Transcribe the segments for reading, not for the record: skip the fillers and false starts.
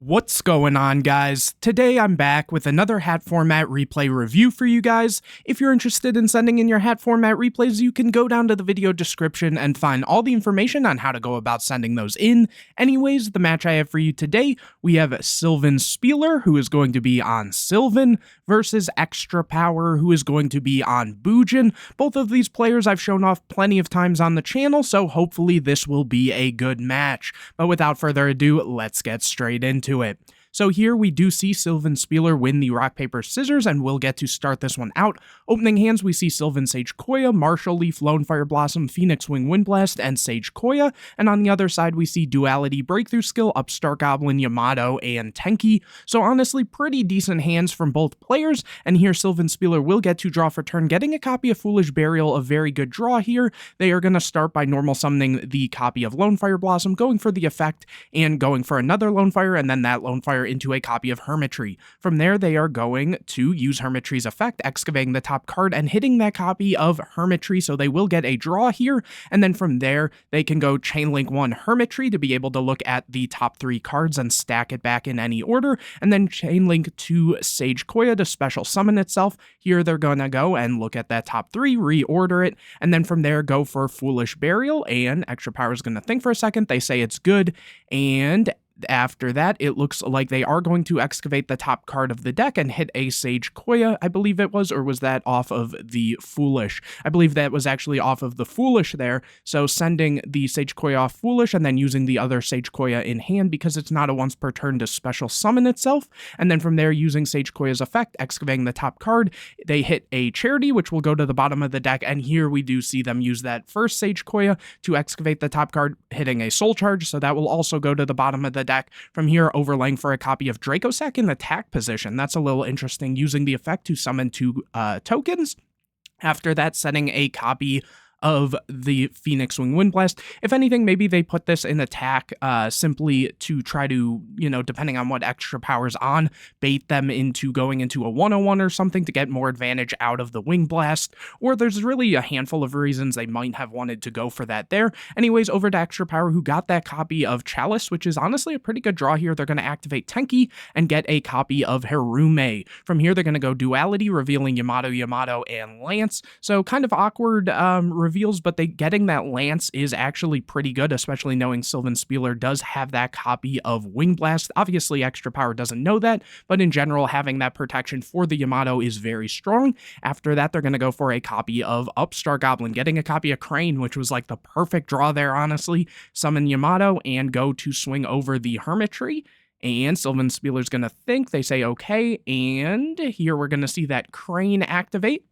What's going on, guys? Today I'm back with another Hat format replay review for you guys. If you're interested in sending in your Hat format replays, you can go down to the video description and find all the information on how to go about sending those in. Anyways, the match I have for you today, we have Sylvan Spieler, who is going to be on Sylvan, versus Extra Power, who is going to be on Bujin. Both of these players I've shown off plenty of times on the channel, so hopefully this will be a good match. But without further ado, let's get straight into it. So here we do see Sylvan Spieler win the rock, paper, scissors, and we'll get to start this one out. Opening hands, we see Sylvan Sage Koya, Martial Leaf, Lone Fire Blossom, Phoenix Wing Windblast, and Sage Koya. And on the other side, we see Duality, Breakthrough Skill, Upstart Goblin, Yamato, and Tenki. So honestly, pretty decent hands from both players. And here Sylvan Spieler will get to draw for turn, getting a copy of Foolish Burial, a very good draw here. They are going to start by normal summoning the copy of Lone Fire Blossom, going for the effect, and going for another Lone Fire, and then that Lone Fire into a copy of Hermitry. From there, they are going to use Hermitry's effect, excavating the top card and hitting that copy of Hermitry, so they will get a draw here, and then from there, they can go Chainlink 1 Hermitry to be able to look at the top 3 cards and stack it back in any order, and then Chainlink 2 Sage Koya to special summon itself. Here, they're gonna go and look at that top 3, reorder it, and then from there, go for Foolish Burial, and Extra Power is gonna think for a second. They say it's good, and after that, it looks like they are going to excavate the top card of the deck and hit a Sage Koya, I believe it was, or was that off of the Foolish? I believe that was actually off of the Foolish there, so sending the Sage Koya off Foolish and then using the other Sage Koya in hand because it's not a once per turn to special summon itself, and then from there, using Sage Koya's effect, excavating the top card, they hit a Charity, which will go to the bottom of the deck, and here we do see them use that first Sage Koya to excavate the top card, hitting a Soul Charge, so that will also go to the bottom of the deck. From here, overlaying for a copy of WCQ in attack position. That's a little interesting, using the effect to summon 2 tokens. After that, setting a copy of the Phoenix Wing Windblast. If anything, maybe they put this in attack simply to try to, depending on what Extra Power's on, bait them into going into a 101 or something to get more advantage out of the Wing Blast, or there's really a handful of reasons they might have wanted to go for that there. Anyways, over to Extra Power, who got that copy of Chalice, which is honestly a pretty good draw here. They're going to activate Tenki and get a copy of Hieratic. From here, they're going to go Duality, revealing Yamato, and Lance. So kind of awkward reveals, but getting that Lance is actually pretty good, especially knowing Sylvan Spieler does have that copy of Wing Blast. Obviously, Extra Power doesn't know that, but in general, having that protection for the Yamato is very strong. After that, they're going to go for a copy of Upstart Goblin, getting a copy of Crane, which was like the perfect draw there, honestly. Summon Yamato and go to swing over the Hermitry. And Sylvan Spieler's going to think, they say okay, and here we're going to see that Crane activate.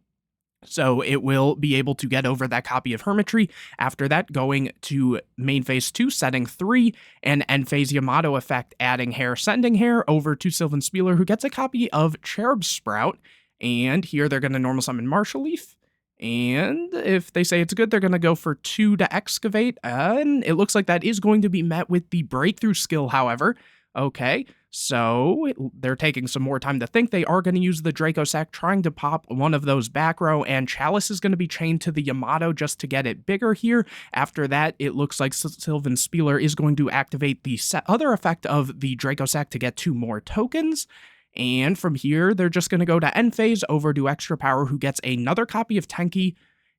So it will be able to get over that copy of Hermitry. After that, going to main phase 2, setting 3, and end phase Yamato effect, adding Hair, sending Hair over to Sylvan Spieler, who gets a copy of Cherub Sprout. And here they're going to normal summon Martial Leaf. And if they say it's good, they're going to go for 2 to excavate. And it looks like that is going to be met with the Breakthrough skill, however. Okay, so they're taking some more time to think. They are going to use the WCQ, trying to pop one of those back row, and Chalice is going to be chained to the Yamato just to get it bigger here. After that, it looks like Sylvan Spieler is going to activate the other effect of the WCQ to get 2 more tokens. And from here, they're just going to go to end phase over to Extra Power, who gets another copy of Tenki.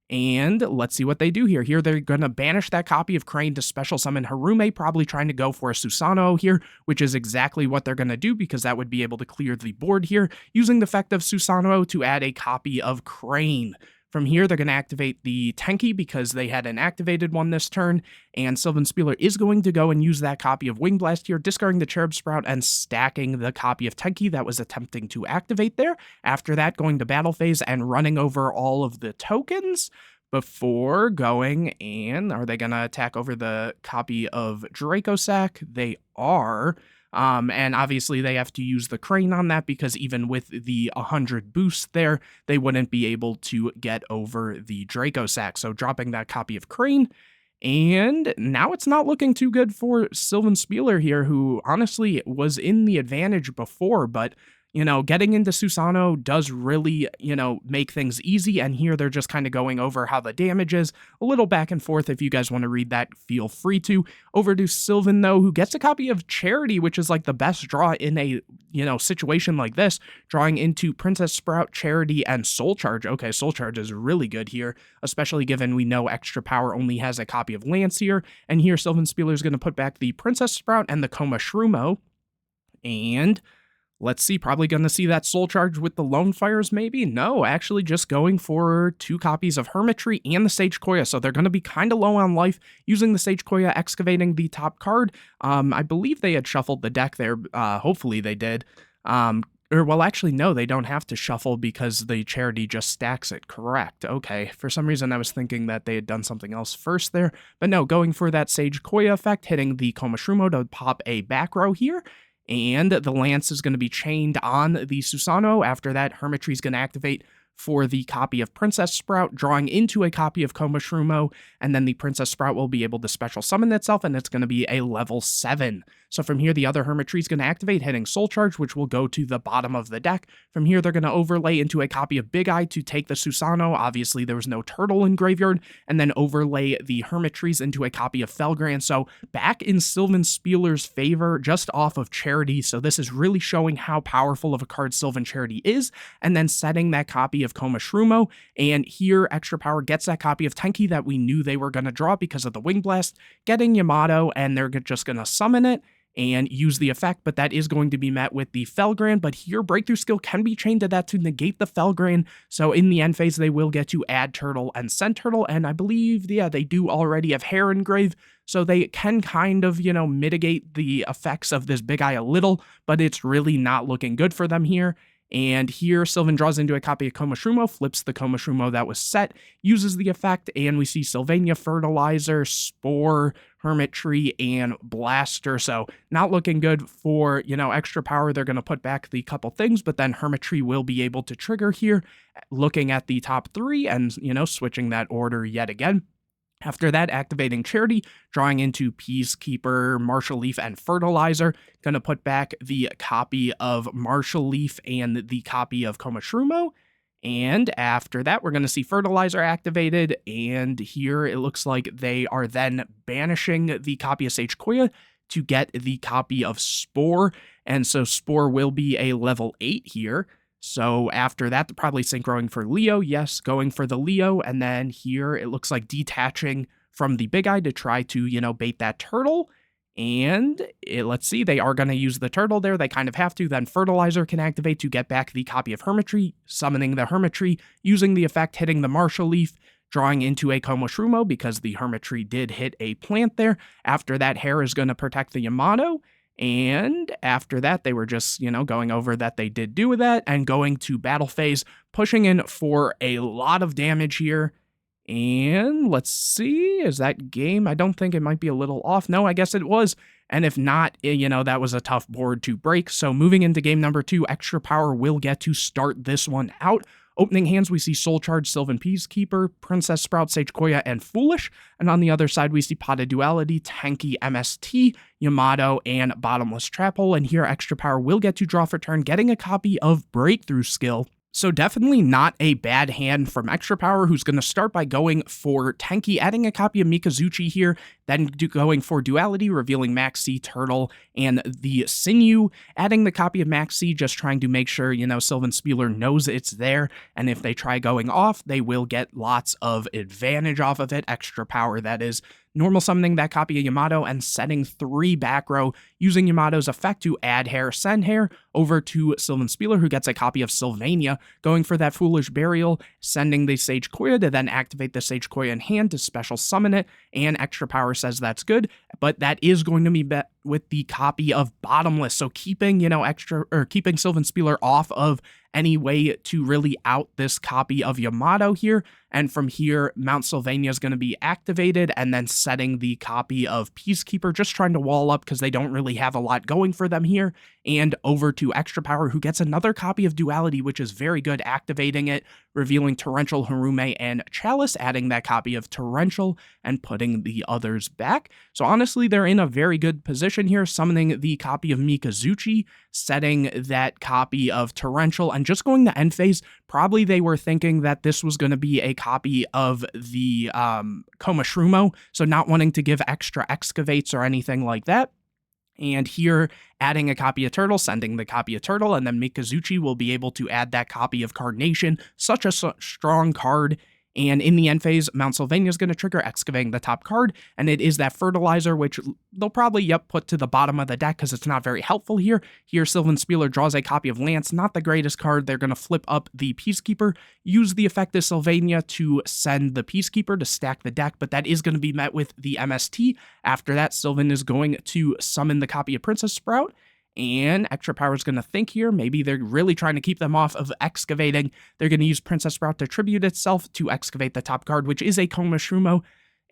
And let's see what they do here. Here, they're going to banish that copy of Crane to special summon Hieratic, probably trying to go for a Susanoo here, which is exactly what they're going to do because that would be able to clear the board here, using the effect of Susanoo to add a copy of Crane. From here, they're going to activate the Tenki because they had an activated one this turn, and Sylvan Spieler is going to go and use that copy of Wing Blast here, discarding the Cherub Sprout and stacking the copy of Tenki that was attempting to activate there. After that, going to battle phase and running over all of the tokens before going, and are they going to attack over the copy of WCQ? They are. And obviously they have to use the Crane on that because even with the 100 boost there, they wouldn't be able to get over the WCQ. So dropping that copy of Crane. And now it's not looking too good for Sylvan Spieler here, who honestly was in the advantage before, but you know, getting into Susano does really, you know, make things easy, and here they're just kind of going over how the damage is, a little back and forth. If you guys want to read that, feel free to. Over to Sylvan, though, who gets a copy of Charity, which is like the best draw in a, you know, situation like this, drawing into Princess Sprout, Charity, and Soul Charge. Okay, Soul Charge is really good here, especially given we know Extra Power only has a copy of Lance here, and here Sylvan Spieler is going to put back the Princess Sprout and the Coma Shroomo, and let's see, probably going to see that Soul Charge with the Lone Fires, maybe? No, actually just going for 2 copies of Hermitry and the Sage Koya, so they're going to be kind of low on life, using the Sage Koya, excavating the top card. I believe they had shuffled the deck there, hopefully they did. Or, well, actually, no, they don't have to shuffle because the Charity just stacks it, correct. Okay, for some reason I was thinking that they had done something else first there, but no, going for that Sage Koya effect, hitting the Coma Shroomo to pop a back row here. And the Lance is going to be chained on the Susano. After that, Hermitry is going to activate for the copy of Princess Sprout, drawing into a copy of Coma Shroomo, and then the Princess Sprout will be able to special summon itself, and it's going to be a level 7. So from here, the other Hermitry is going to activate, hitting Soul Charge, which will go to the bottom of the deck. From here, they're going to overlay into a copy of Big Eye to take the Susano. Obviously, there was no turtle in graveyard, and then overlay the Hermitries into a copy of Felgrand. So back in Sylvan Spieler's favor, just off of Charity. So this is really showing how powerful of a card Sylvan Charity is, and then setting that copy of Coma Shroomo, and here Extra Power gets that copy of Tenki that we knew they were going to draw because of the Wing Blast, getting Yamato, and they're just going to summon it and use the effect, but that is going to be met with the Felgrand, but here Breakthrough Skill can be chained to that to negate the Felgrand, so in the end phase they will get to add Turtle and send Turtle, and I believe, yeah, they do already have Hair Engrave, so they can kind of, you know, mitigate the effects of this Big Eye a little, but it's really not looking good for them here. And here, Sylvan draws into a copy of Coma Shroomo, flips the Coma Shroomo that was set, uses the effect, and we see Sylvania, Fertilizer, Spore, Hermitry, and Blaster. So not looking good for, you know, Extra Power. They're going to put back the couple things, but then Hermitry will be able to trigger here, looking at the top 3 and, you know, switching that order yet again. After that, activating Charity, drawing into Peacekeeper, Martial Leaf, and Fertilizer. Going to put back the copy of Martial Leaf and the copy of Coma Shroomo. And after that, we're going to see Fertilizer activated. And here it looks like they are then banishing the copy of Sage Koya to get the copy of Spore. And so Spore will be a level 8 here. So after that, they're probably synchroing for Leo. Yes, going for the Leo. And then here it looks like detaching from the Big Eye to try to, you know, bait that Turtle. And let's see, they are going to use the Turtle there. They kind of have to. Then Fertilizer can activate to get back the copy of Hermitry, summoning the Hermitry, using the effect, hitting the Martial Leaf, drawing into a Coma Shroomo because the Hermitry did hit a plant there. After that, Hair is going to protect the Yamato. And after that, they were just, you know, going over that they did do that and going to battle phase, pushing in for a lot of damage here. And let's see, is that game? I don't think it might be a little off. No, I guess it was. And if not, you know, that was a tough board to break. So moving into game number 2, Extra Power will get to start this one out. Opening hands, we see Soul Charge, Sylvan Peacekeeper, Princess Sprout, Sage Koya, and Foolish. And on the other side, we see Pot of Duality, Tenki, MST, Yamato, and Bottomless Trap Hole. And here, Extra Power will get to draw for turn, getting a copy of Breakthrough Skill. So definitely not a bad hand from Extra Power, who's going to start by going for Tenki, adding a copy of Mikazuchi here, then going for Duality, revealing Maxi, Turtle, and the Sinew, adding the copy of Maxi, just trying to make sure, you know, Sylvan Spieler knows it's there, and if they try going off, they will get lots of advantage off of it. Extra Power, that is. Normal summoning that copy of Yamato and setting 3 back row, using Yamato's effect to add Hair, send Hair, over to Sylvan Spieler, who gets a copy of Sylvania, going for that Foolish Burial, sending the Sage Koya to then activate the Sage Koya in hand to special summon it, and Extra Power says that's good, but that is going to be bet with the copy of Bottomless, so keeping, you know, keeping Sylvan Spieler off of any way to really out this copy of Yamato here. And from here, Mount Sylvania is going to be activated and then setting the copy of Peacekeeper, just trying to wall up because they don't really have a lot going for them here. And over to Extra Power, who gets another copy of Duality, which is very good, activating it, revealing Torrential, Harume, and Chalice, adding that copy of Torrential and putting the others back. So honestly, they're in a very good position. position here, summoning the copy of Mikazuchi, setting that copy of Torrential, and just going to end phase. Probably they were thinking that this was going to be a copy of the Komashrumo, so not wanting to give extra excavates or anything like that. And here, adding a copy of Turtle, sending the copy of Turtle, and then Mikazuchi will be able to add that copy of Carnation. Such a strong card. And in the end phase, Mount Sylvania is going to trigger excavating the top card, and it is that Fertilizer, which they'll probably, put to the bottom of the deck because it's not very helpful here. Here, Sylvan Spieler draws a copy of Lance, not the greatest card. They're going to flip up the Peacekeeper, use the effect of Sylvania to send the Peacekeeper to stack the deck, but that is going to be met with the MST. After that, Sylvan is going to summon the copy of Princess Sprout, and Extra Power is going to think here. Maybe they're really trying to keep them off of excavating. They're going to use Princess Sprout to tribute itself to excavate the top card, which is a Komashrumo,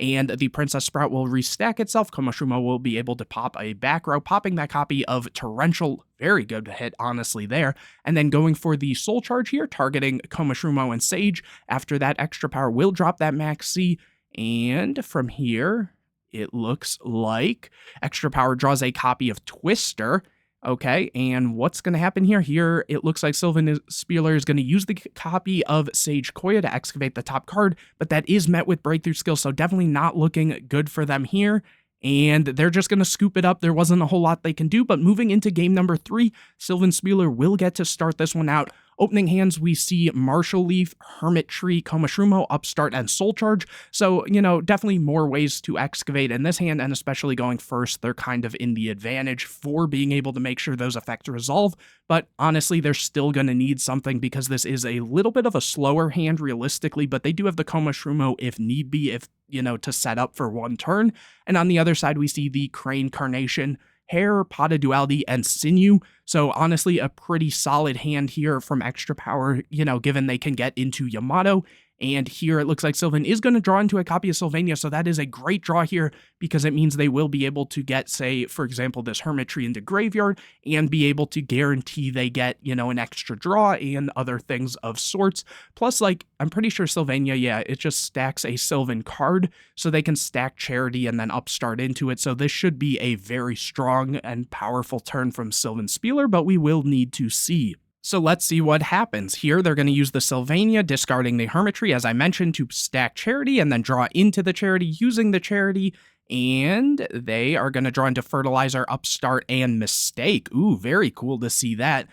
and the Princess Sprout will restack itself. Komashrumo will be able to pop a back row, popping that copy of Torrential. Very good hit, honestly, there. And then going for the Soul Charge here, targeting Komashrumo and Sage. After that, Extra Power will drop that Max C, and from here, it looks like Extra Power draws a copy of Twister. Okay, and what's going to happen here? Here, it looks like Sylvan Spieler is going to use the copy of Sage Koya to excavate the top card, but that is met with Breakthrough Skill, so definitely not looking good for them here. And they're just going to scoop it up. There wasn't a whole lot they can do, but moving into game number 3, Sylvan Spieler will get to start this one out. Opening hands, we see Martial Leaf, Hermit Tree, Komashrumo, Upstart, and Soul Charge. So, definitely more ways to excavate in this hand, and especially going first, they're kind of in the advantage for being able to make sure those effects resolve. But honestly, they're still going to need something because this is a little bit of a slower hand realistically, but they do have the Komashrumo if need be, to set up for one turn. And on the other side, we see the Crane Carnation, Hair, Pot of Duality, and Sinew. So honestly, a pretty solid hand here from Extra Power, given they can get into Yamato. And here it looks like Sylvan is going to draw into a copy of Sylvania, so that is a great draw here because it means they will be able to get, say, for example, this Hermit Tree into Graveyard and be able to guarantee they get, an extra draw and other things of sorts. Plus, I'm pretty sure Sylvania, it just stacks a Sylvan card, so they can stack Charity and then Upstart into it. So this should be a very strong and powerful turn from Sylvan Spieler, but we will need to see. So let's see what happens. Here, they're going to use the Sylvania, discarding the Hermitry, as I mentioned, to stack Charity and then draw into the Charity using the Charity. And they are going to draw into Fertilizer, Upstart, and Mistake. Ooh, very cool to see that.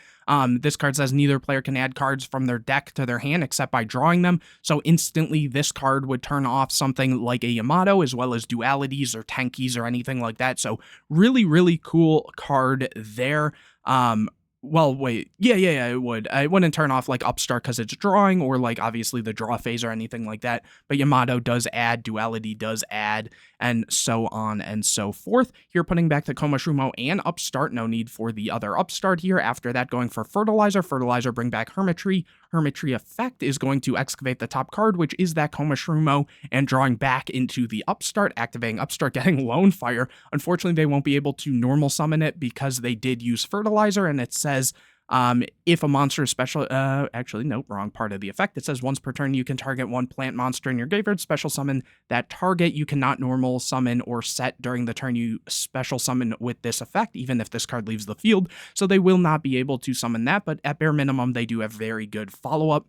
This card says neither player can add cards from their deck to their hand except by drawing them. So instantly, this card would turn off something like a Yamato, as well as Dualities or Tenkies or anything like that. So really, really cool card there. Well, wait, yeah, it would. It wouldn't turn off Upstart because it's drawing or obviously the draw phase or anything like that. But Yamato does add, Duality does add, and so on and so forth. Here, putting back the Komashrumo and Upstart. No need for the other Upstart here. After that, going for Fertilizer. Fertilizer, bring back Hermitry. Hermitry effect is going to excavate the top card, which is that Komashrumo, and drawing back into the Upstart, activating Upstart, getting Lone Fire. Unfortunately, they won't be able to normal summon it because they did use Fertilizer, and it says if a monster is special, actually, nope, wrong part of the effect. It says once per turn, you can target one plant monster in your graveyard, special summon that target. You cannot normal summon or set during the turn you special summon with this effect, even if this card leaves the field. So they will not be able to summon that, but at bare minimum, they do have very good follow-up.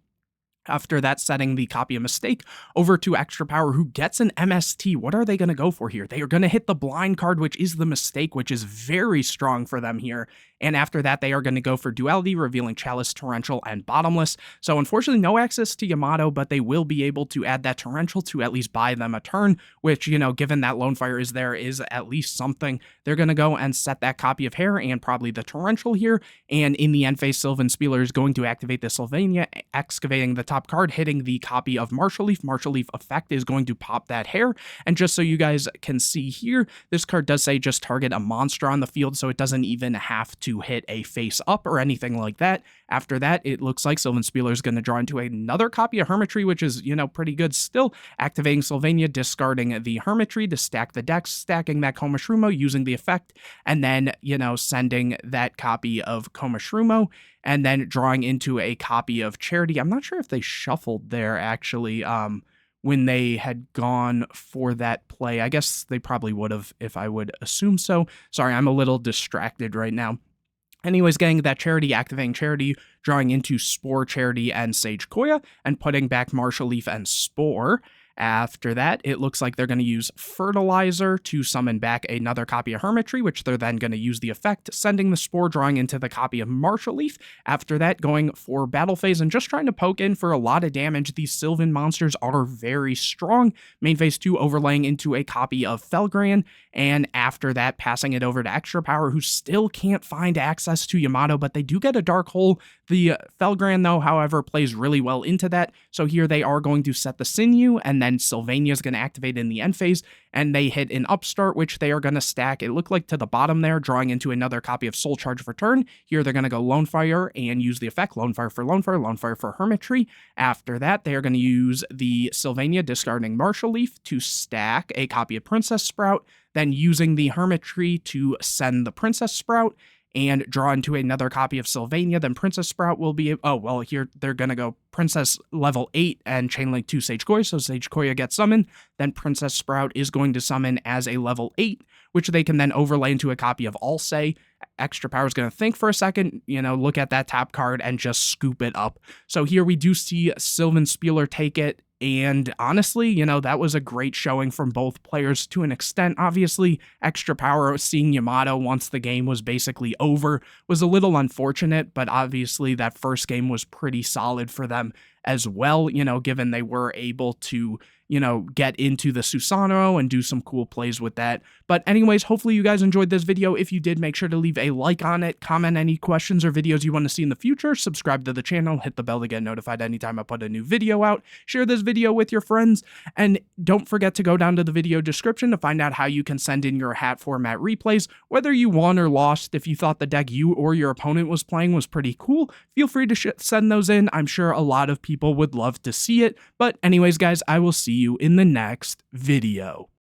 After that, setting the copy of Mistake over to Extra Power, who gets an MST. What are they going to go for here? They are going to hit the blind card, which is the Mistake, which is very strong for them here. And after that, they are going to go for Duality, revealing Chalice, Torrential, and Bottomless. So unfortunately, no access to Yamato, but they will be able to add that Torrential to at least buy them a turn, which, given that Lone Fire is there, is at least something. They're going to go and set that copy of Hair and probably the Torrential here. And in the end phase, Sylvan Spieler is going to activate the Sylvania, excavating the top card, hitting the copy of Martial Leaf. Martial Leaf effect is going to pop that Hair. And just so you guys can see here, this card does say just target a monster on the field, so it doesn't even have to hit a face up or anything like that. After that, it looks like Sylvan Spieler is going to draw into another copy of Hermitry, which is, pretty good still. Activating Sylvania, discarding the Hermitry to stack the deck, stacking that Komashrumo using the effect, and then, sending that copy of Komashrumo, and then drawing into a copy of Charity. I'm not sure if they shuffled there, actually, when they had gone for that play. I guess they probably would have, if I would assume so. Sorry, I'm a little distracted right now. Anyways, getting that Charity, activating Charity, drawing into Spore, Charity, and Sage Koya, and putting back Martial Leaf and Spore. After that, it looks like they're going to use Fertilizer to summon back another copy of Hermitry, which they're then going to use the effect, sending the Spore, drawing into the copy of Martial Leaf. After that, going for Battle Phase and just trying to poke in for a lot of damage. These Sylvan monsters are very strong. Main Phase 2 overlaying into a copy of Felgran, and after that, passing it over to Extra Power, who still can't find access to Yamato, but they do get a Dark Hole. The Felgran, though, however, plays really well into that, so here they are going to set the Sinew, and then Sylvania is going to activate in the end phase, and they hit an Upstart, which they are going to stack, it looked like to the bottom there, drawing into another copy of Soul Charge for turn. Here they're going to go Lone Fire and use the effect, Lone Fire for Lone Fire, Lone Fire for Hermitry. After that, they are going to use the Sylvania, discarding Martial Leaf to stack a copy of Princess Sprout, then using the Hermitry to send the Princess Sprout, and draw into another copy of Sylvania. Then Princess Sprout will be, oh, well, here they're going to go Princess level 8 and Chainlink to Sage Koya, so Sage Koya gets summoned. Then Princess Sprout is going to summon as a level 8, which they can then overlay into a copy of Alsay. Extra Power is going to think for a second, look at that top card and just scoop it up. So here we do see Sylvan Spieler take it. And honestly, that was a great showing from both players to an extent. Obviously, Extra Power seeing Yamato once the game was basically over was a little unfortunate, but obviously that first game was pretty solid for them as well, given they were able to, get into the Susanoo and do some cool plays with that. But anyways, hopefully you guys enjoyed this video. If you did, make sure to leave a like on it, comment any questions or videos you want to see in the future, subscribe to the channel, hit the bell to get notified anytime I put a new video out, share this video with your friends, and don't forget to go down to the video description to find out how you can send in your hat format replays, whether you won or lost. If you thought the deck you or your opponent was playing was pretty cool, feel free to send those in. I'm sure a lot of people would love to see it. But anyways, guys, I will see you in the next video.